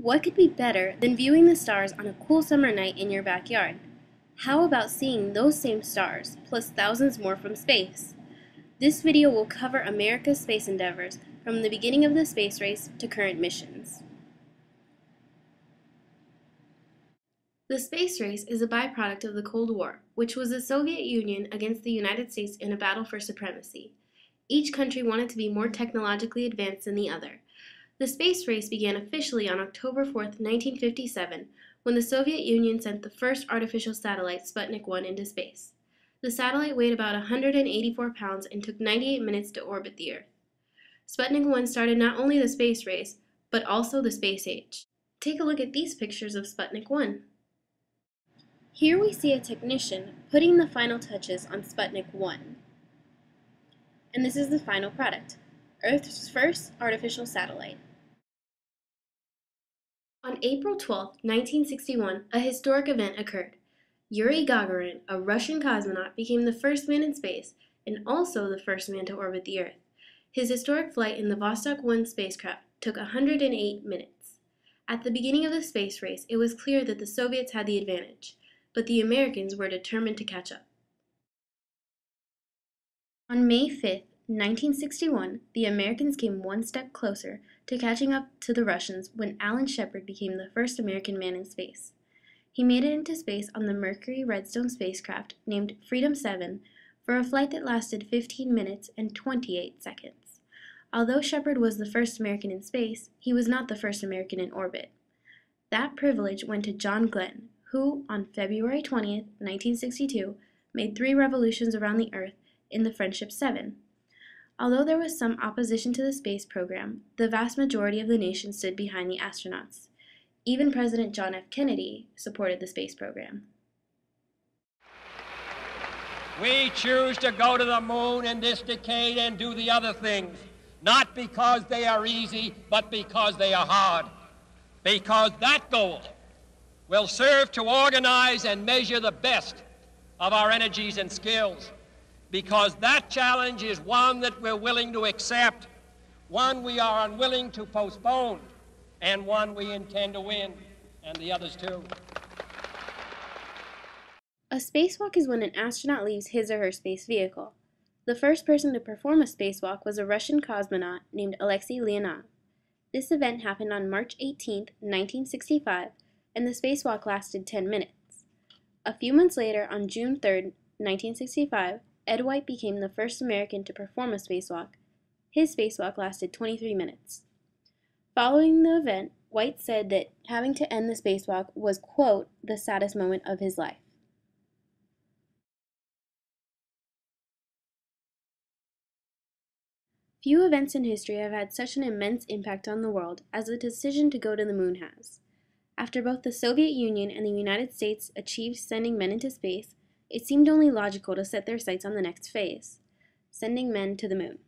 What could be better than viewing the stars on a cool summer night in your backyard? How about seeing those same stars, plus thousands more from space? This video will cover America's space endeavors from the beginning of the space race to current missions. The space race is a byproduct of the Cold War, which was the Soviet Union against the United States in a battle for supremacy. Each country wanted to be more technologically advanced than the other. The space race began officially on October 4, 1957, when the Soviet Union sent the first artificial satellite, Sputnik 1, into space. The satellite weighed about 184 pounds and took 98 minutes to orbit the Earth. Sputnik 1 started not only the space race, but also the space age. Take a look at these pictures of Sputnik 1. Here we see a technician putting the final touches on Sputnik 1. And this is the final product, Earth's first artificial satellite. On April 12, 1961, a historic event occurred. Yuri Gagarin, a Russian cosmonaut, became the first man in space and also the first man to orbit the Earth. His historic flight in the Vostok 1 spacecraft took 108 minutes. At the beginning of the space race, it was clear that the Soviets had the advantage, but the Americans were determined to catch up. On May 5, 1961, the Americans came one step closer to catching up to the Russians when Alan Shepard became the first American man in space. He made it into space on the Mercury Redstone spacecraft named Freedom 7 for a flight that lasted 15 minutes and 28 seconds. Although Shepard was the first American in space, he was not the first American in orbit. That privilege went to John Glenn, who, on February 20, 1962, made 3 revolutions around the Earth in the Friendship 7. Although there was some opposition to the space program, the vast majority of the nation stood behind the astronauts. Even President John F. Kennedy supported the space program. We choose to go to the moon in this decade and do the other things, not because they are easy, but because they are hard. Because that goal will serve to organize and measure the best of our energies and skills. Because that challenge is one that we're willing to accept, one we are unwilling to postpone, and one we intend to win, and the others too. A spacewalk is when an astronaut leaves his or her space vehicle. The first person to perform a spacewalk was a Russian cosmonaut named Alexei Leonov. This event happened on March 18, 1965, and the spacewalk lasted 10 minutes. A few months later, on June 3, 1965, Ed White became the first American to perform a spacewalk. His spacewalk lasted 23 minutes. Following the event, White said that having to end the spacewalk was, quote, the saddest moment of his life. Few events in history have had such an immense impact on the world as the decision to go to the moon has. After both the Soviet Union and the United States achieved sending men into space, it seemed only logical to set their sights on the next phase, sending men to the moon.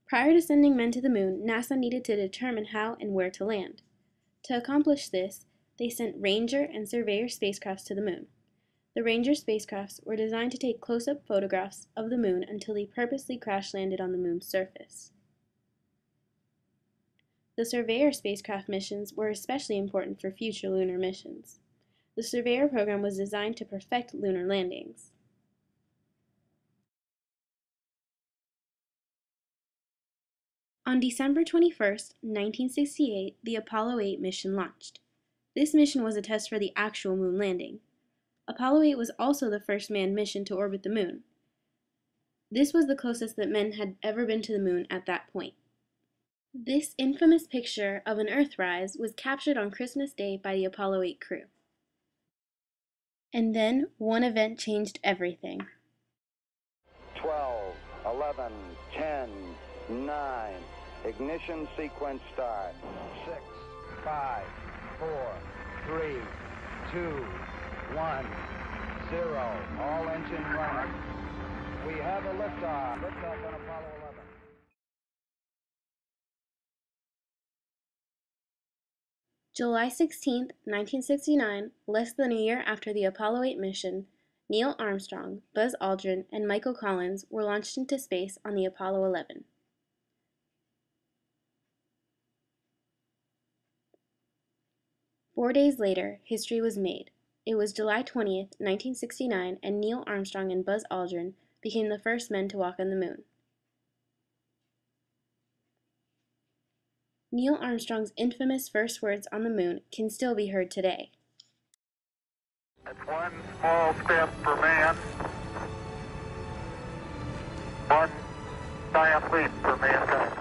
Prior to sending men to the moon, NASA needed to determine how and where to land. To accomplish this, they sent Ranger and Surveyor spacecrafts to the moon. The Ranger spacecrafts were designed to take close-up photographs of the moon until they purposely crash-landed on the moon's surface. The Surveyor spacecraft missions were especially important for future lunar missions. The Surveyor program was designed to perfect lunar landings. On December 21, 1968, the Apollo 8 mission launched. This mission was a test for the actual moon landing. Apollo 8 was also the first manned mission to orbit the moon. This was the closest that men had ever been to the moon at that point. This infamous picture of an Earthrise was captured on Christmas Day by the Apollo 8 crew. And then, one event changed everything. 12, 11, 10, 9, ignition sequence start. 6, 5, 4, 3, 2, 1, 0. All engine running. We have a liftoff. Liftoff on Apollo 11. July 16, 1969, less than a year after the Apollo 8 mission, Neil Armstrong, Buzz Aldrin, and Michael Collins were launched into space on the Apollo 11. 4 days later, history was made. It was July 20th, 1969, and Neil Armstrong and Buzz Aldrin became the first men to walk on the moon. Neil Armstrong's infamous first words on the moon can still be heard today. It's one small step for man, one giant leap for mankind.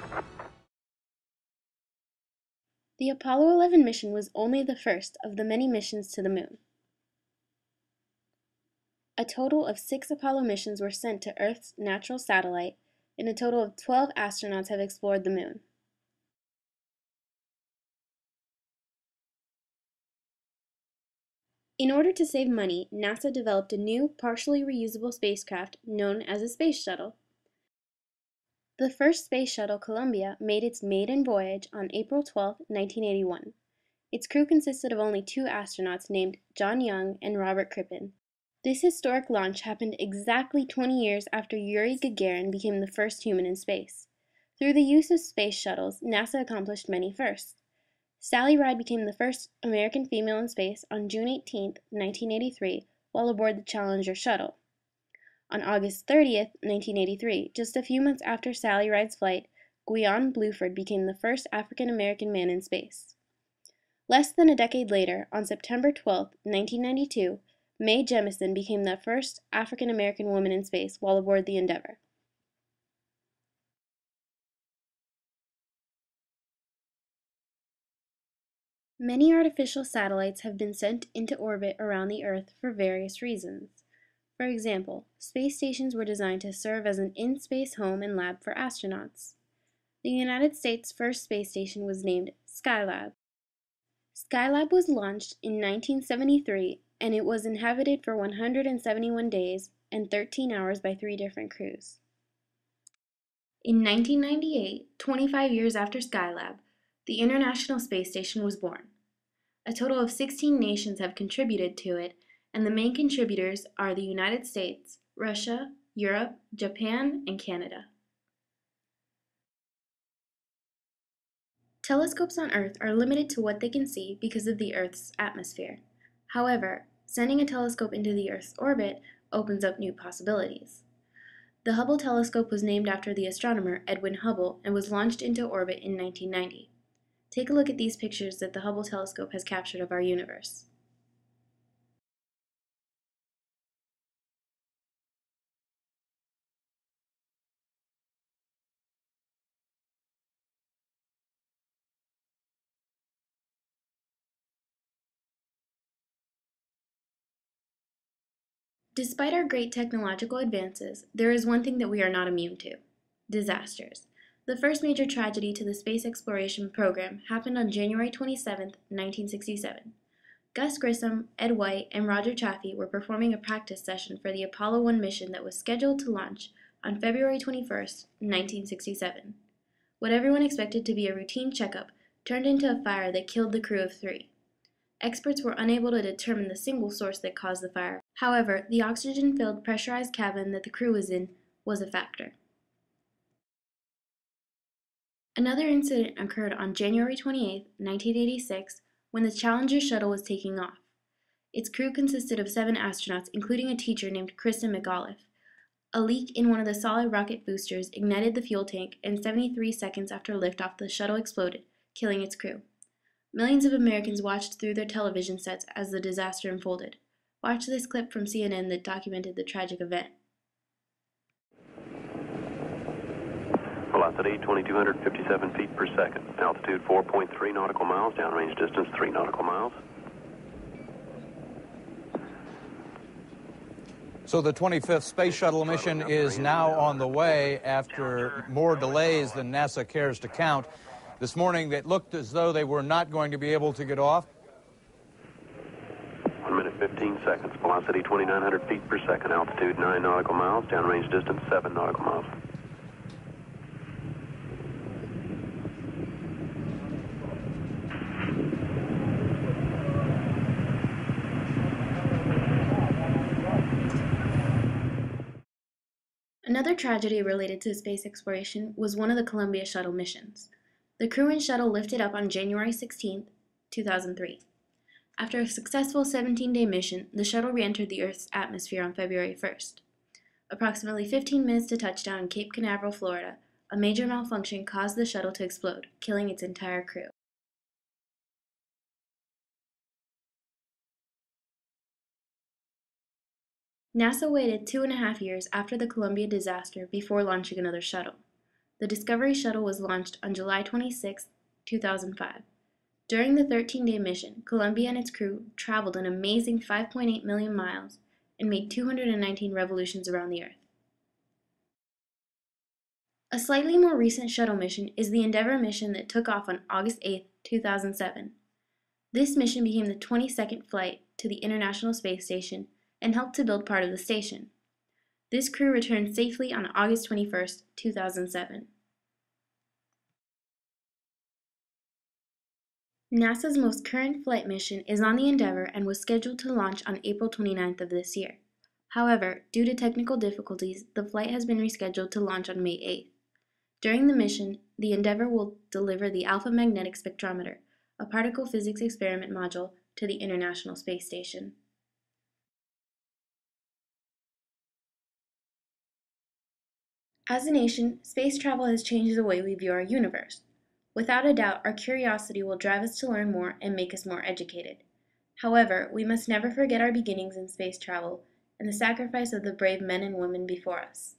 The Apollo 11 mission was only the first of the many missions to the moon. A total of 6 Apollo missions were sent to Earth's natural satellite, and a total of 12 astronauts have explored the moon. In order to save money, NASA developed a new, partially reusable spacecraft known as a space shuttle. The first space shuttle, Columbia, made its maiden voyage on April 12, 1981. Its crew consisted of only 2 astronauts named John Young and Robert Crippen. This historic launch happened exactly 20 years after Yuri Gagarin became the first human in space. Through the use of space shuttles, NASA accomplished many firsts. Sally Ride became the first American female in space on June 18, 1983, while aboard the Challenger shuttle. On August 30, 1983, just a few months after Sally Ride's flight, Guion Bluford became the first African-American man in space. Less than a decade later, on September 12, 1992, Mae Jemison became the first African-American woman in space while aboard the Endeavour. Many artificial satellites have been sent into orbit around the Earth for various reasons. For example, space stations were designed to serve as an in-space home and lab for astronauts. The United States' first space station was named Skylab. Skylab was launched in 1973, and it was inhabited for 171 days and 13 hours by 3 different crews. In 1998, 25 years after Skylab, the International Space Station was born. A total of 16 nations have contributed to it, and the main contributors are the United States, Russia, Europe, Japan, and Canada. Telescopes on Earth are limited to what they can see because of the Earth's atmosphere. However, sending a telescope into the Earth's orbit opens up new possibilities. The Hubble telescope was named after the astronomer Edwin Hubble and was launched into orbit in 1990. Take a look at these pictures that the Hubble telescope has captured of our universe. Despite our great technological advances, there is one thing that we are not immune to: disasters. The first major tragedy to the space exploration program happened on January 27, 1967. Gus Grissom, Ed White, and Roger Chaffee were performing a practice session for the Apollo 1 mission that was scheduled to launch on February 21, 1967. What everyone expected to be a routine checkup turned into a fire that killed the crew of 3. Experts were unable to determine the single source that caused the fire. However, the oxygen-filled pressurized cabin that the crew was in was a factor. Another incident occurred on January 28, 1986, when the Challenger shuttle was taking off. Its crew consisted of 7 astronauts, including a teacher named Kristen McAuliffe. A leak in one of the solid rocket boosters ignited the fuel tank, and 73 seconds after liftoff, the shuttle exploded, killing its crew. Millions of Americans watched through their television sets as the disaster unfolded. Watch this clip from CNN that documented the tragic event. Velocity 2,257 feet per second. Altitude 4.3 nautical miles. Downrange distance 3 nautical miles. So the 25th Space Shuttle mission is now on the way after more delays than NASA cares to count. This morning, it looked as though they were not going to be able to get off. 1 minute 15 seconds. Velocity 2,900 feet per second. Altitude 9 nautical miles. Downrange distance 7 nautical miles. Another tragedy related to space exploration was one of the Columbia shuttle missions. The crew and shuttle lifted up on January 16, 2003. After a successful 17-day mission, the shuttle re-entered the Earth's atmosphere on February 1st. Approximately 15 minutes to touchdown in Cape Canaveral, Florida, a major malfunction caused the shuttle to explode, killing its entire crew. NASA waited 2.5 years after the Columbia disaster before launching another shuttle. The Discovery shuttle was launched on July 26, 2005. During the 13-day mission, Columbia and its crew traveled an amazing 5.8 million miles and made 219 revolutions around the Earth. A slightly more recent shuttle mission is the Endeavour mission that took off on August 8, 2007. This mission became the 22nd flight to the International Space Station and helped to build part of the station. This crew returned safely on August 21, 2007. NASA's most current flight mission is on the Endeavour and was scheduled to launch on April 29th of this year. However, due to technical difficulties, the flight has been rescheduled to launch on May 8th. During the mission, the Endeavour will deliver the Alpha Magnetic Spectrometer, a particle physics experiment module, to the International Space Station. As a nation, space travel has changed the way we view our universe. Without a doubt, our curiosity will drive us to learn more and make us more educated. However, we must never forget our beginnings in space travel and the sacrifice of the brave men and women before us.